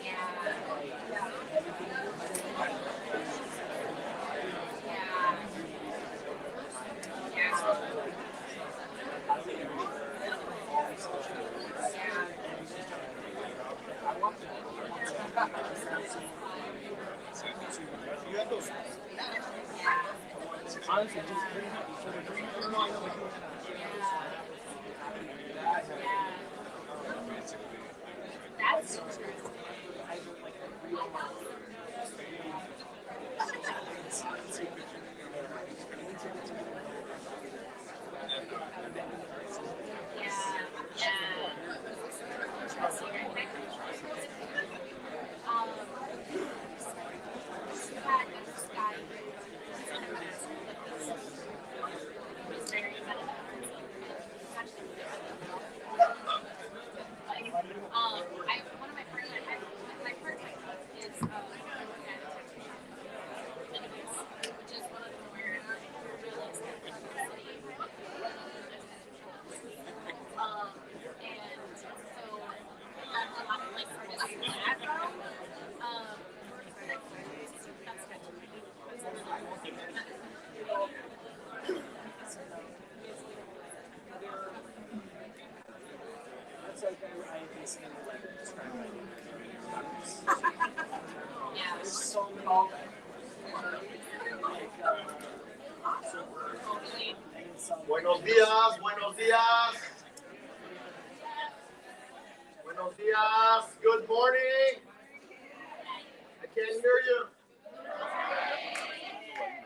Yeah. Buenos días, buenos días. Buenos días. Good morning. I can't hear you.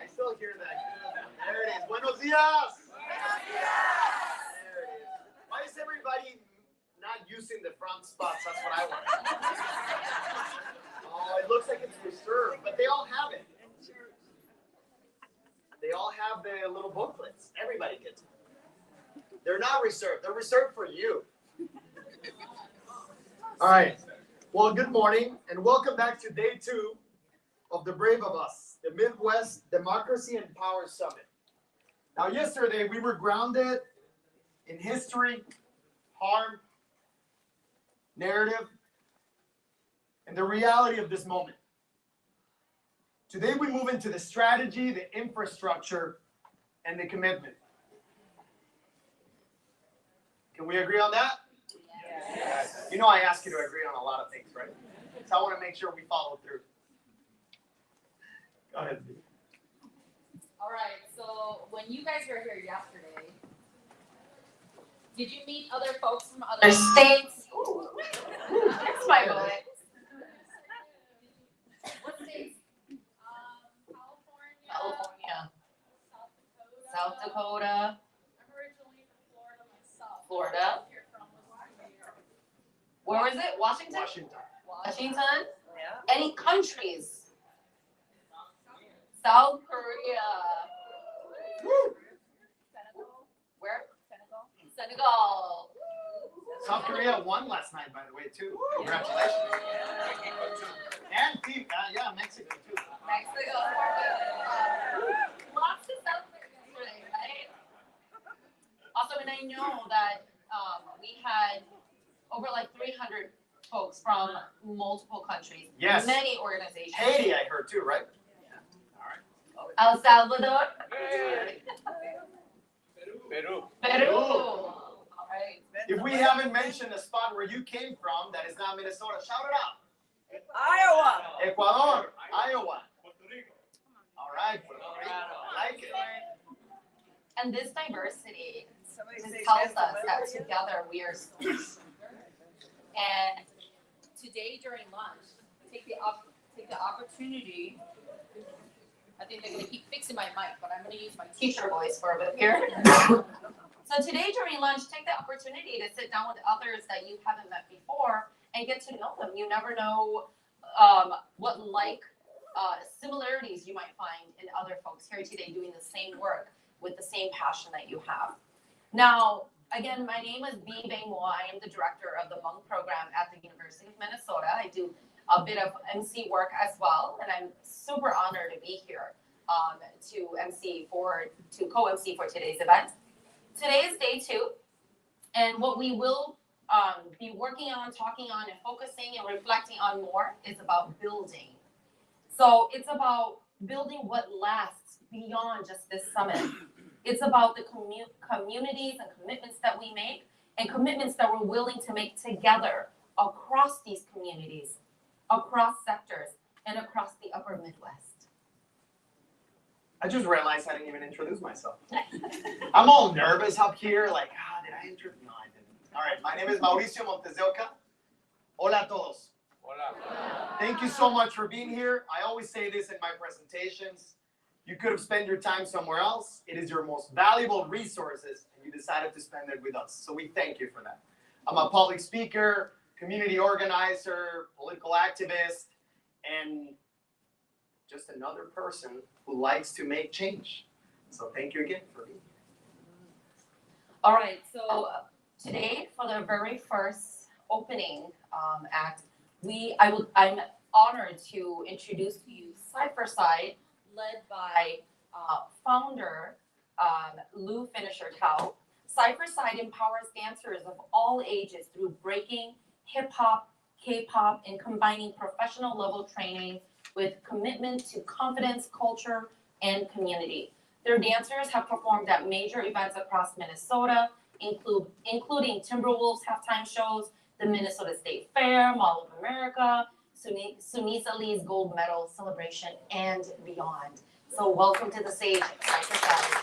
I still hear that. There it is. Buenos días. There it is. Why is everybody not using the front spots? That's what I want. Oh, it looks like it's reserved, but they all have it. They all have the little booklets. Everybody gets them. They're not reserved. They're reserved for you. All right. Well, good morning and welcome back to day 2 of the Brave of Us, the Midwest Democracy and Power Summit. Now, yesterday we were grounded in history, harm, narrative, and the reality of this moment. Today we move into the strategy, the infrastructure, and the commitment. Can we agree on that? Yes. You know I ask you to agree on a lot of things, right? So I want to make sure we follow through. Go ahead. All right, so when you guys were here yesterday, did you meet other folks from other states? Ooh, that's my bullet. What states? California. South Dakota. I'm originally from Florida myself. Florida. Where was it? Washington? Washington? Yeah. Any countries? South Korea. Woo. Senegal. Where? Senegal. South Korea won last night, by the way, too. Congratulations. And team, Mexico, too. Mexico. Lots to celebrate yesterday, right? Also, and I know that we had over like 300 folks from multiple countries. Yes. Many organizations. Haiti, I heard, too, right? El Salvador. Peru. All right. If we haven't mentioned a spot where you came from that is not Minnesota, shout it out. Iowa. Ecuador, Iowa. All right, I like it. And this diversity Somebody just say tells yes, us that whatever. together we are stronger. And today during lunch, take the opportunity. I think they're going to keep fixing my mic, but I'm going to use my teacher voice for a bit here. So today during lunch, take the opportunity to sit down with others that you haven't met before and get to know them. You never know what similarities you might find in other folks here today doing the same work with the same passion that you have. Now, again, my name is Bee Bang Mo. I am the director of the Hmong program at the University of Minnesota. I do a bit of MC work as well, and I'm super honored to be here to co-MC for today's event. Today is day 2, and what we will be working on, talking on, and focusing and reflecting on more is about building. So it's about building what lasts beyond just this summit. It's about the communities and commitments that we make, and commitments that we're willing to make together across these communities, across sectors and across the upper Midwest. I just realized I didn't even introduce myself. I'm all nervous up here, like, did I introduce? No, I didn't. All right, my name is Mauricio Montes de Oca. Hola a todos. Hola. Thank you so much for being here. I always say this in my presentations. You could have spent your time somewhere else. It is your most valuable resources, and you decided to spend it with us. So we thank you for that. I'm a public speaker, community organizer, political activist, and just another person who likes to make change. So thank you again for being here. All right, so today for the very first opening act, I'm honored to introduce to you Side for Side, led by founder Lou Finisher Tao. Side for Side empowers dancers of all ages through breaking, hip hop, K-pop, and combining professional level training with commitment to confidence, culture, and community. Their dancers have performed at major events across Minnesota, including Timberwolves halftime shows, the Minnesota State Fair, Mall of America, Sunisa Lee's gold medal celebration, and beyond. So welcome to the stage, Side for Side.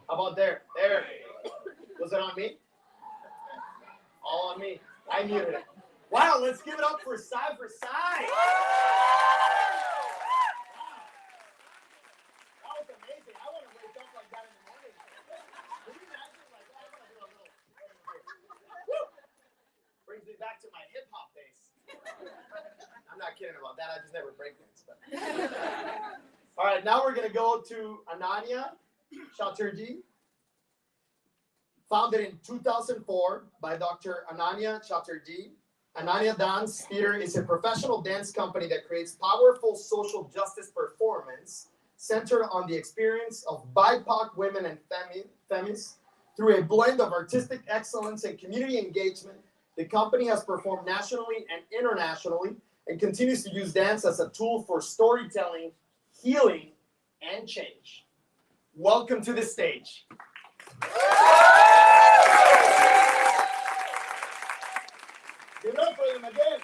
How about there? There. Was it on me? All on me. I muted it. Wow, let's give it up for Sai for Sai. That was amazing. I want to wake up like that in the morning. Can you imagine? Like, I want to do a little. Woo! Brings me back to my hip hop days. I'm not kidding about that. I just never break dance. But. All right, now we're gonna go to Ananya Chatterjee, founded in 2004 by Dr. Ananya Chatterjee. Ananya Dance Theater is a professional dance company that creates powerful social justice performance centered on the experience of BIPOC women and femmes. Through a blend of artistic excellence and community engagement, the company has performed nationally and internationally and continues to use dance as a tool for storytelling, healing, and change. Welcome to the stage. Give it up for them again.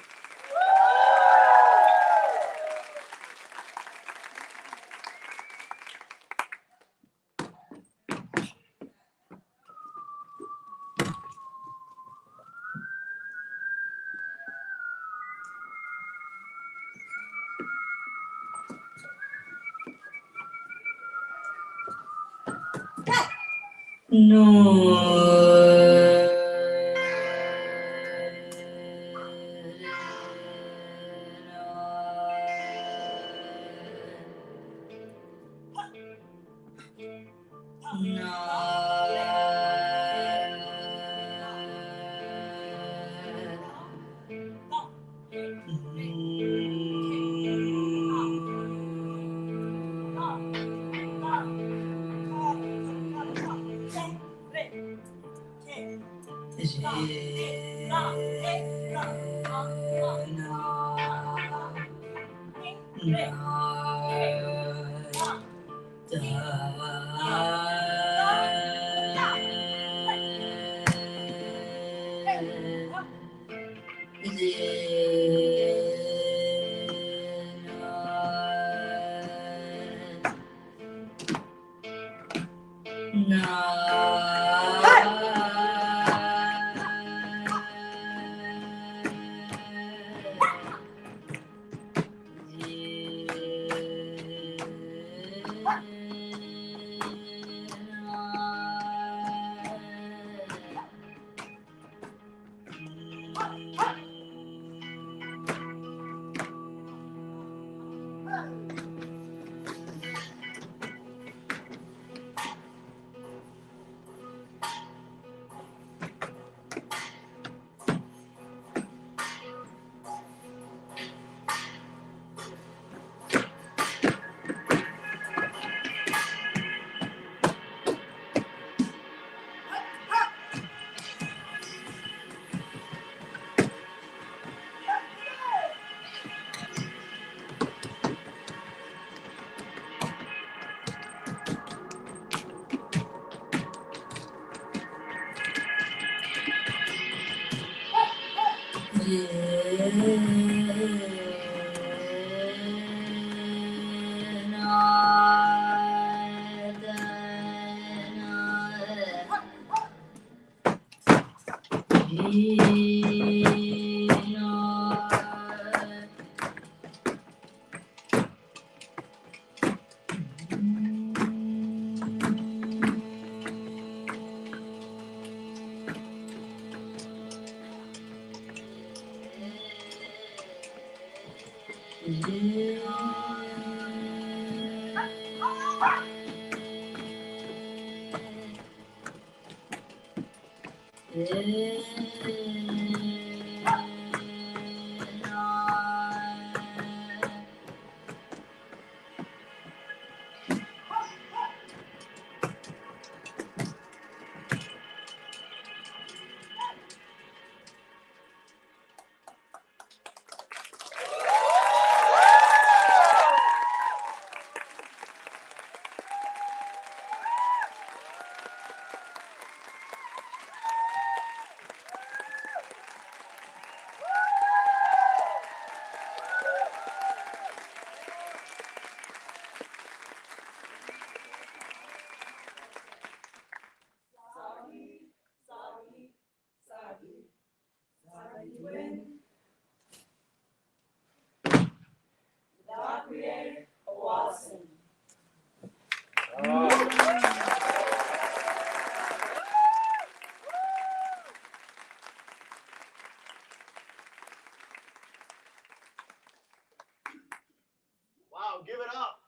Wow, give it up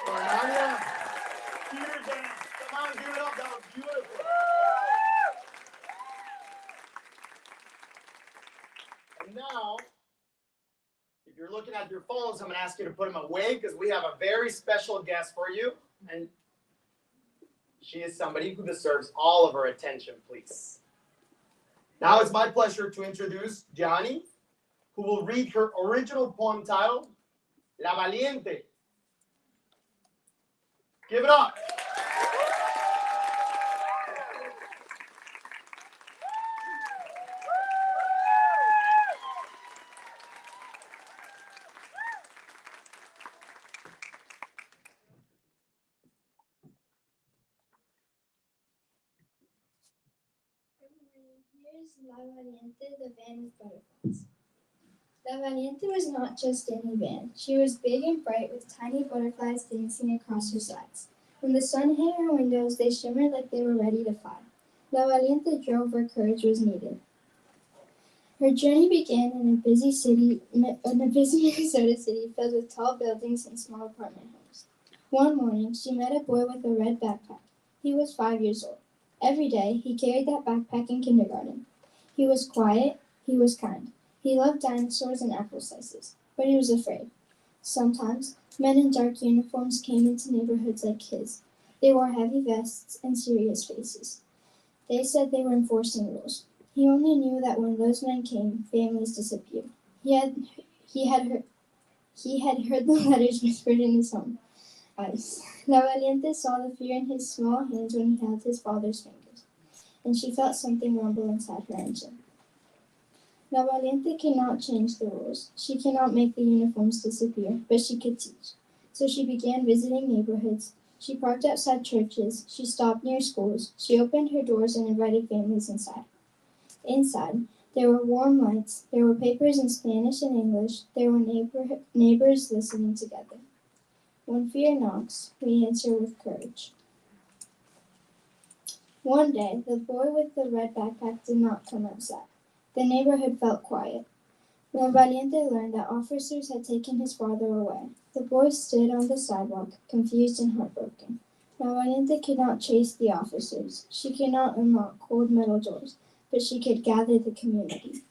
for Narnia. Peter dance. Come on, give it up. That was beautiful. And now, if you're looking at your phones, I'm going to ask you to put them away because we have a very special guest for you. And she is somebody who deserves all of our attention, please. Now it's my pleasure to introduce Gianni, who will read her original poem titled La Valiente. Give it up. Here's La Valiente, the van with butterflies. La Valiente was not just any van. She was big and bright with tiny butterflies dancing across her sides. When the sun hit her windows, they shimmered like they were ready to fly. La Valiente drove where courage was needed. Her journey began in a busy Minnesota city filled with tall buildings and small apartment homes. One morning, she met a boy with a red backpack. He was 5 years old. Every day, he carried that backpack in kindergarten. He was quiet, he was kind. He loved dinosaurs and apple slices, but he was afraid. Sometimes, men in dark uniforms came into neighborhoods like his. They wore heavy vests and serious faces. They said they were enforcing rules. He only knew that when those men came, families disappeared. He had heard the letters whispered in his home. La Valiente saw the fear in his small hands when he held his father's fingers, and she felt something rumble inside her engine. La Valiente cannot change the rules. She cannot make the uniforms disappear, but she could teach. So she began visiting neighborhoods. She parked outside churches. She stopped near schools. She opened her doors and invited families inside. Inside, there were warm lights. There were papers in Spanish and English. There were neighbors listening together. When fear knocks, we answer with courage. One day, the boy with the red backpack did not come outside. The neighborhood felt quiet. La Valiente learned that officers had taken his father away. The boy stood on the sidewalk, confused and heartbroken. La Valiente could not chase the officers. She could not unlock cold metal doors, but she could gather the community.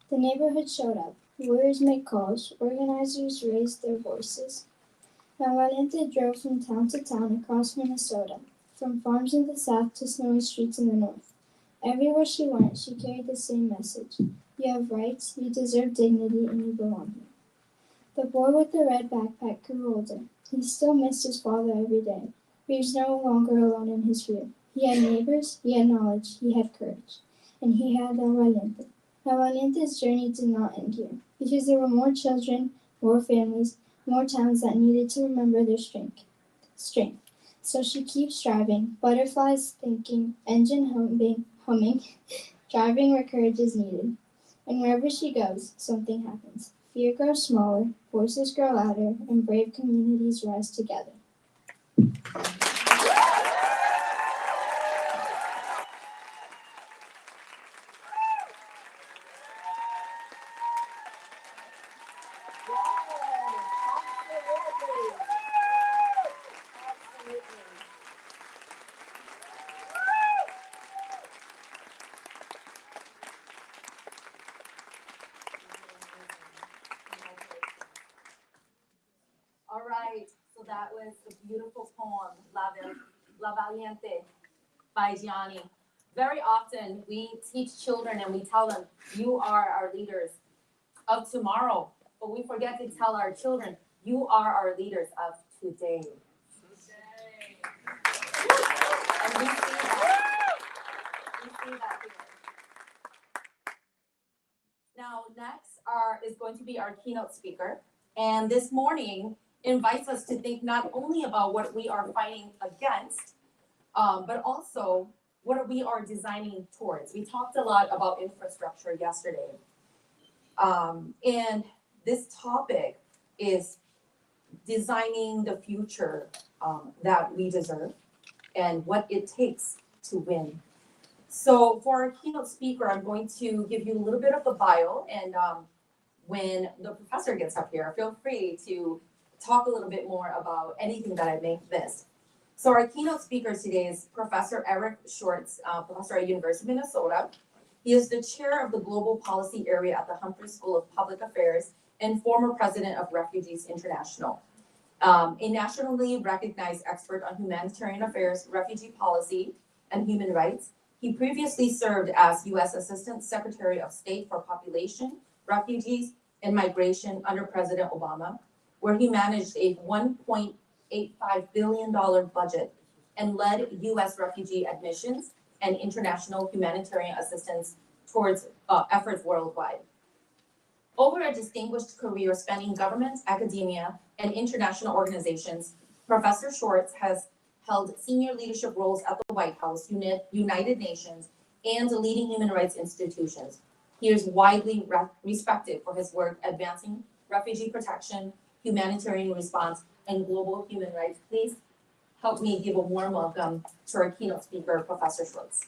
The neighborhood showed up. Lawyers made calls. Organizers raised their voices. La Valiente drove from town to town across Minnesota, from farms in the south to snowy streets in the north. Everywhere she went, she carried the same message. You have rights, you deserve dignity, and you belong here. The boy with the red backpack grew older. He still missed his father every day, but he was no longer alone in his fear. He had neighbors, he had knowledge, he had courage, and he had La Valiente. La Valiente's journey did not end here, because there were more children, more families, more towns that needed to remember their strength. So she keeps driving, butterflies thinking, engine humming, driving where courage is needed. And wherever she goes, something happens. Fear grows smaller, voices grow louder, and brave communities rise together. All right, so that was the beautiful poem, La Valiente by Gianni. Very often we teach children and we tell them, you are our leaders of tomorrow, but we forget to tell our children, you are our leaders of today. And we see that. We see that here. Now, next is going to be our keynote speaker. And this morning invites us to think not only about what we are fighting against, but also what we are designing towards. We talked a lot about infrastructure yesterday. And this topic is designing the future that we deserve and what it takes to win. So for our keynote speaker, I'm going to give you a little bit of the bio, and when the professor gets up here, feel free to talk a little bit more about anything that I may have missed. So our keynote speaker today is Professor Eric Shorts, professor at University of Minnesota. He is the chair of the Global Policy Area at the Humphrey School of Public Affairs and former president of Refugees International. A nationally recognized expert on humanitarian affairs, refugee policy, and human rights. He previously served as U.S. Assistant Secretary of State for Population, Refugees, and Migration under President Obama, where he managed a $1.85 billion budget and led U.S. refugee admissions and international humanitarian assistance towards efforts worldwide. Over a distinguished career spanning government, academia, and international organizations, Professor Shorts has held senior leadership roles at the White House, United Nations, and leading human rights institutions. He is widely respected for his work advancing refugee protection, humanitarian response, and global human rights. Please help me give a warm welcome to our keynote speaker, Professor Shorts.